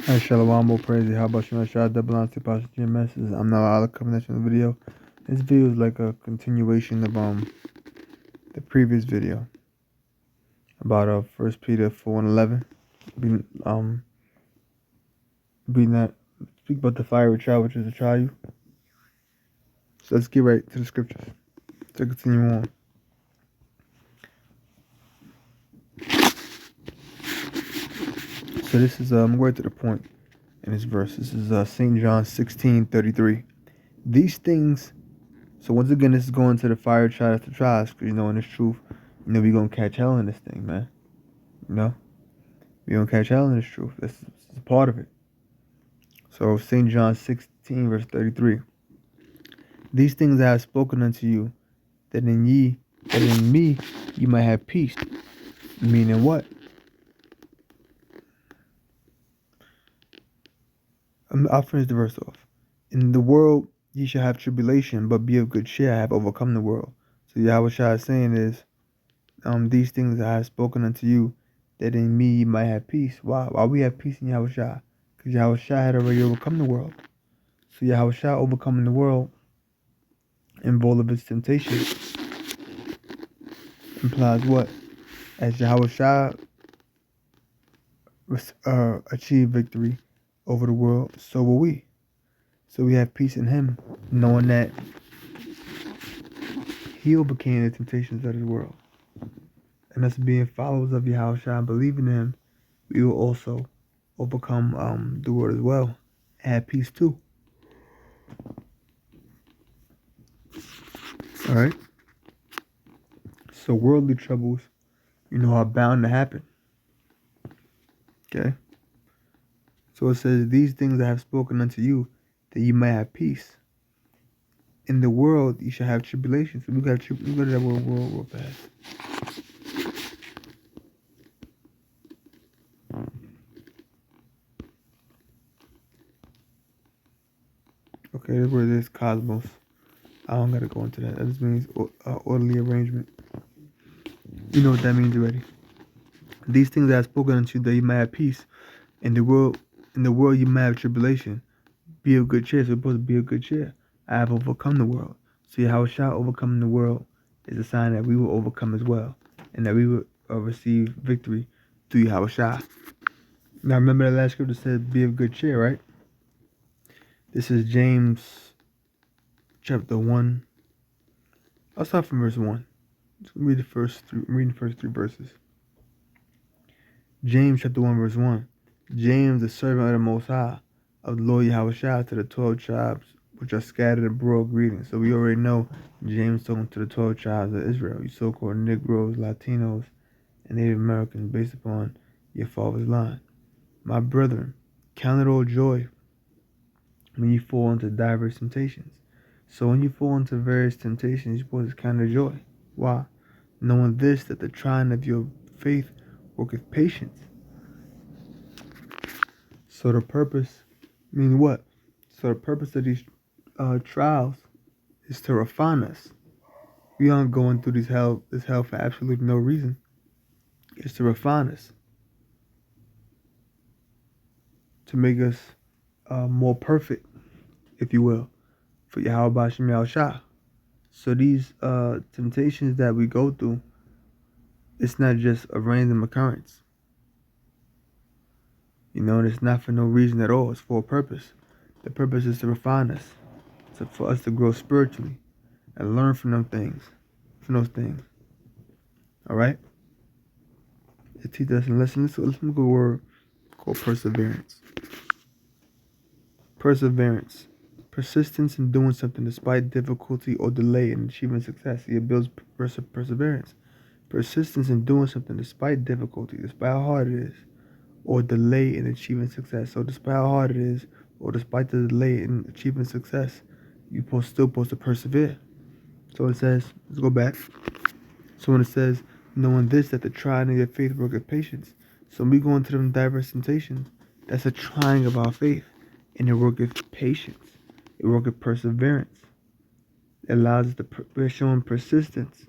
Hey, Shalom, all praise. How about you? Shah double on to Pastor GMS. I'm now out coming at you in the video. This video is like a continuation of the previous video about First Peter 4:11. Being being that speak about the fiery trial, which is to try you. So let's get right to the scriptures to continue on. So this is right to the point in this verse. This is St. John 16:33. These things. So once again, this is going to the fire trial to try us, because in this truth, we're gonna catch hell in this thing, man. We're gonna catch hell in this truth. This is a part of it. So St. John 16 verse 33. These things I have spoken unto you, that in me ye might have peace. Meaning what? I'll finish the verse off. In the world ye shall have tribulation, but be of good cheer, I have overcome the world. So Yahweh Shai is saying is, these things I have spoken unto you, that in me ye might have peace. Why? Why we have peace in Yahweh Shai? Because Yahweh Shai had already overcome the world. So Yahweh Shai overcoming the world in all of its temptations implies what? As Yahweh Shai achieved victory over the world, so will we. So we have peace in Him, knowing that He overcame the temptations of this world. And us being followers of Yahweh Shai and believing in Him, we will also overcome the world as well and have peace too. Alright? So worldly troubles, are bound to happen. Okay? So it says, these things I have spoken unto you, that you may have peace. In the world, you shall have tribulation. So we go to that word real fast. Okay, this word is cosmos. I don't gotta go into that. That just means orderly arrangement. You know what that means already. These things I have spoken unto you, that you may have peace. In the world you may have tribulation. Be of good cheer. So we're supposed to be of good cheer. I have overcome the world. So how shall overcome the world is a sign that we will overcome as well, and that we will receive victory through Yahweh Shai. Now remember the last scripture said, "Be of good cheer," right? This is James chapter 1. I'll start from verse 1. Just read I'm reading the first three verses. James chapter 1 verse 1. James, the servant of the Most High, of the Lord Yahweh Shai, to the 12 tribes which are scattered abroad, greetings. So we already know James talking to the 12 tribes of Israel, you so-called Negroes, Latinos, and Native Americans, based upon your father's line. My brethren, count it all joy when you fall into diverse temptations. So when you fall into various temptations, you're supposed to count it joy. Why? Knowing this, that the trying of your faith worketh patience. So the purpose means what? So the purpose of these trials is to refine us. We aren't going through this hell for absolutely no reason. It's to refine us, to make us more perfect, if you will, for Yahweh Bashem Yahushua. So these temptations that we go through, it's not just a random occurrence. And it's not for no reason at all. It's for a purpose. The purpose is to refine us, for us to grow spiritually and learn from those things. All right? It teaches us a lesson. Let's look at a word called perseverance. Perseverance. Persistence in doing something despite difficulty or delay in achieving success. It builds perseverance. Persistence in doing something despite difficulty, despite how hard it is, or delay in achieving success. So despite how hard it is, or despite the delay in achieving success, you're still supposed to persevere. So it says, let's go back. So when it says, knowing this, that the trying of your faith worketh patience. So when we go into them diverse temptations, that's a trying of our faith. And it worketh patience. It worketh perseverance. It allows us to, we're showing persistence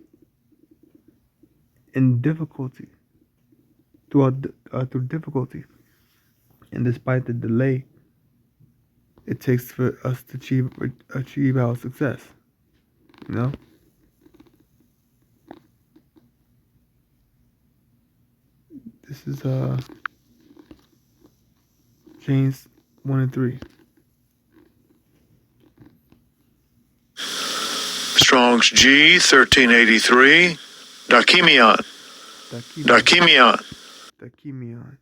in difficulty, through difficulty. And despite the delay it takes for us to achieve our success. You know? This is James 1 and 3. Strong's G 1383. Dakimion. Dakimion.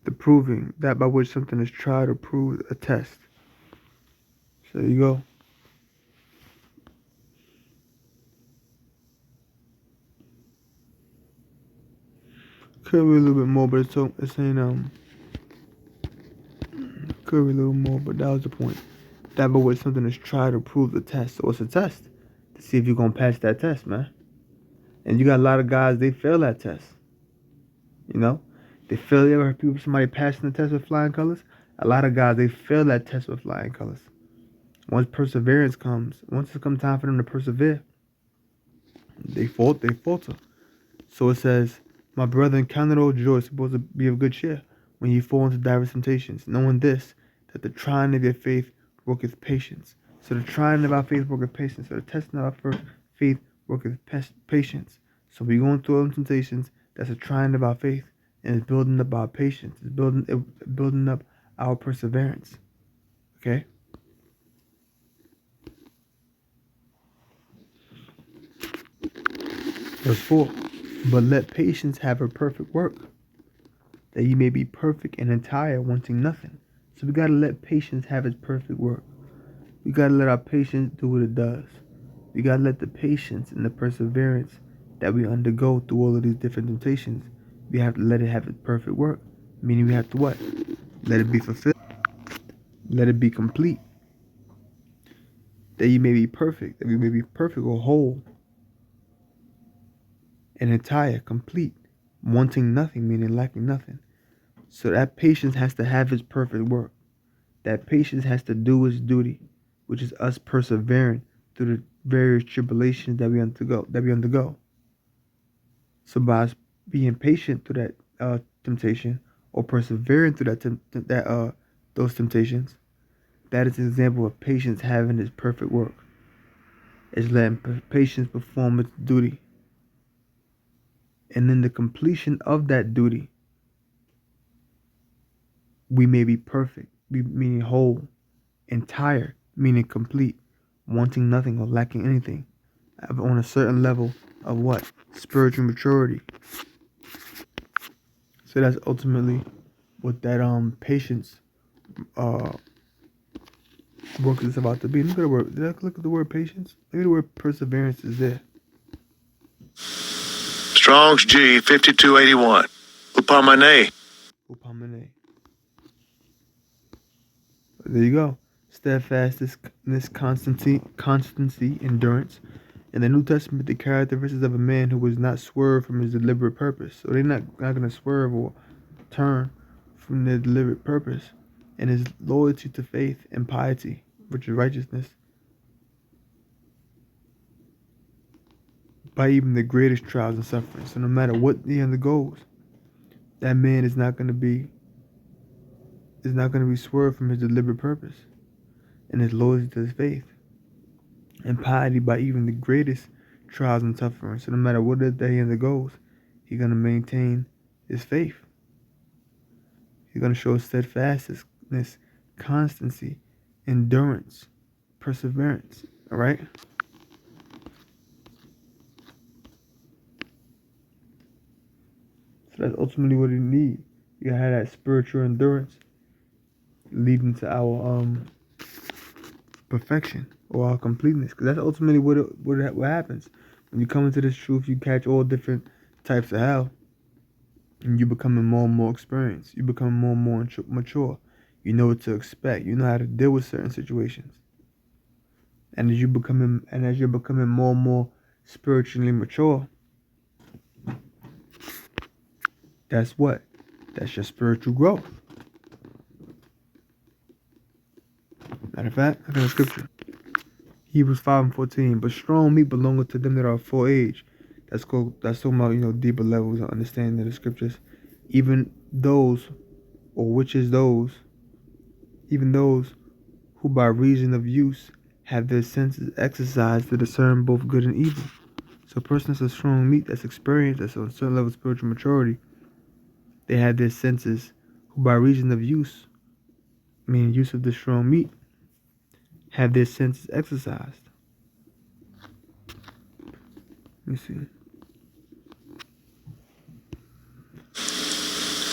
The proving, that by which something is tried or proved, a test. So there you go. Could be a little bit more, but it's saying could be a little more, but that was the point. That by which something is tried or proved, a test. So it's a test to see if you're gonna pass that test, man. And you got a lot of guys, they fail that test. You know? They fail. You ever heard people, somebody passing the test with flying colors? A lot of guys, they fail that test with flying colors. Once perseverance comes, once it comes time for them to persevere, they falter. So it says, my brethren, count it all joy, supposed to be of good cheer, when ye fall into diverse temptations, knowing this, that the trying of your faith worketh patience. So the trying of our faith worketh patience. So the testing of our faith worketh patience. So we going through them temptations, that's a trying of our faith, and it's building up our patience. It's building up our perseverance. Okay? Verse 4. But let patience have her perfect work, that ye may be perfect and entire, wanting nothing. So we gotta let patience have its perfect work. We gotta let our patience do what it does. We gotta let the patience and the perseverance that we undergo through all of these different temptations, we have to let it have its perfect work. Meaning we have to what? Let it be fulfilled. Let it be complete. That ye may be perfect. That we may be perfect or whole and entire, complete, wanting nothing, meaning lacking nothing. So that patience has to have its perfect work. That patience has to do its duty, which is us persevering through the various tribulations that we undergo. So by us being patient through that temptation, or persevering through those temptations, that is an example of patience having its perfect work. It's letting patience perform its duty. And in the completion of that duty, we may be perfect, meaning whole, entire, meaning complete, wanting nothing or lacking anything, on a certain level of what? Spiritual maturity. So that's ultimately what that patience work is about to be. Look at the word. Look at the word patience. Look at the word perseverance is there. Strong's G 5281. Upamane. There you go. Steadfastness, constancy, endurance. In the New Testament, the characteristics of a man who was not swerved from his deliberate purpose. So they're not going to swerve or turn from their deliberate purpose. And his loyalty to faith and piety, which is righteousness, by even the greatest trials and suffering. So no matter what he undergoes, that man is not going to be swerved from his deliberate purpose and his loyalty to his faith and piety by even the greatest trials and suffering. So no matter what that he undergoes, he's going to maintain his faith. He's going to show steadfastness, constancy, endurance, perseverance. All right? So that's ultimately what you need. You gotta have that spiritual endurance leading to our perfection or our completeness. Because that's ultimately what happens. When you come into this truth, you catch all different types of hell. And you becoming more and more experienced. You become more and more mature. You know what to expect. You know how to deal with certain situations. And as you're becoming more and more spiritually mature, that's what? That's your spiritual growth. Matter of fact, I got a scripture. Hebrews 5 and 14. But strong meat belongeth to them that are full age. That's talking about, deeper levels of understanding of the scriptures. Even those or which is those, even those who by reason of use have their senses exercised to discern both good and evil. So a person that's a strong meat, that's experienced, that's on a certain level of spiritual maturity, they have their senses who by reason of use, meaning use of the strong meat, have their senses exercised. Let me see.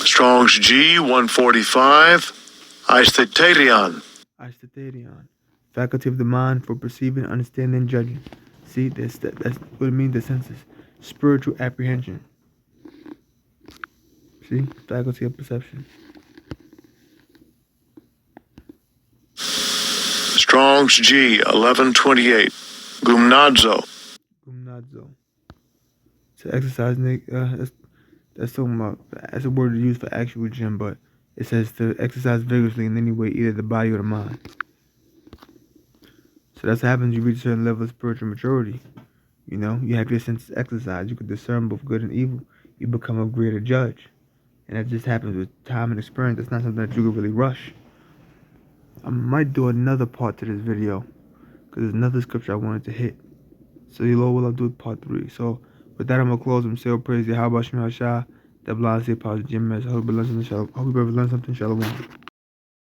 Strong's G 145. Aestheterion. Aestheterion, faculty of the mind for perceiving, understanding, and judging. See, that's what it means, the senses. Spiritual apprehension. See, faculty of perception. Strong's G 1128. Gumnadzo. Gumnadzo. To exercise, that's talking about, that's a word used for actual gym, but it says to exercise vigorously in any way, either the body or the mind. So that's what happens. You reach a certain level of spiritual maturity. You know, you have your senses exercised. You can discern both good and evil. You become a greater judge. And that just happens with time and experience. That's not something that you can really rush. I might do another part to this video, because there's another scripture I wanted to hit. So you know what I'll do with part 3. So with that, I'm going to close and say, praise Yahweh Shem HaShah, the blind say, positive Jim. I hope you learned something. Shalom.